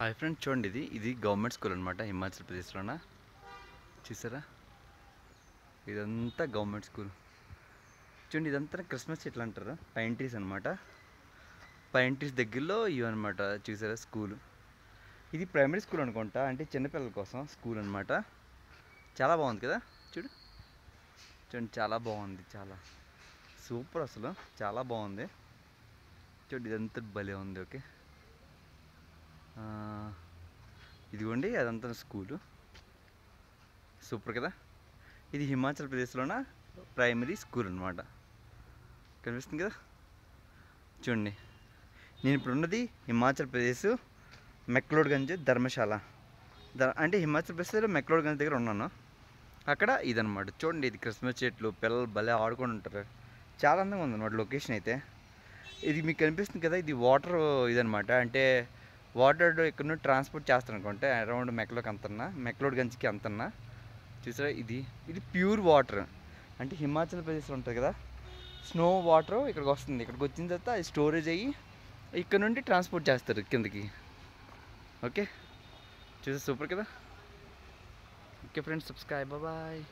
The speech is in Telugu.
హాయ్ ఫ్రెండ్స్, చూడండి ఇది గవర్నమెంట్ స్కూల్ అనమాట. హిమాచల్ ప్రదేశ్లోన చూసారా, ఇదంతా గవర్నమెంట్ స్కూల్. చూడండి, ఇదంతా క్రిస్మస్ చెట్లు అంటారు, పైన్ ట్రీస్ అనమాట. పైన్ ట్రీస్ దగ్గరలో ఇవన్నమాట. చూసారా స్కూల్, ఇది ప్రైమరీ స్కూల్ అనుకుంటా, అంటే చిన్నపిల్లల కోసం స్కూల్ అనమాట. చాలా బాగుంది కదా, చూడండి చాలా బాగుంది, చాలా సూపర్, అసలు చాలా బాగుంది. చూడండి ఇదంతా భలే ఉంది. ఓకే, ఇదిగోండి అదంతా స్కూలు, సూపర్ కదా. ఇది హిమాచల్ ప్రదేశ్లోన ప్రైమరీ స్కూల్ అనమాట. కనిపిస్తుంది కదా. చూడండి, నేను ఇప్పుడు ఉన్నది హిమాచల్ ప్రదేశ్ మెక్లోడ్గంజ్ ధర్మశాల. అంటే హిమాచల్ ప్రదేశ్లో మెక్లోడ్గంజ్ దగ్గర ఉన్నాను. అక్కడ ఇదనమాట. చూడండి, ఇది క్రిస్మస్ చెట్లు, పిల్లలు భలే ఆడుకొని ఉంటారు. చాలా అందంగా ఉందన్నమాట లొకేషన్ అయితే. ఇది మీకు కనిపిస్తుంది కదా, ఇది వాటర్ ఇదనమాట. అంటే వాటర్ ఇక్కడ నుండి ట్రాన్స్పోర్ట్ చేస్తారు అనుకుంటే అరౌండ్ మెక్లోడ్గంజ్కి అంతన్నా. చూసారా, ఇది ప్యూర్ వాటర్. అంటే హిమాచల్ ప్రదేశ్లో ఉంటుంది కదా, స్నో వాటర్ ఇక్కడికి వస్తుంది. ఇక్కడికి వచ్చిన తర్వాత అది స్టోరేజ్ అయ్యి ఇక్కడ నుండి ట్రాన్స్పోర్ట్ చేస్తారు కిందకి. ఓకే, చూసా, సూపర్ కదా. Okay friends, subscribe, bye.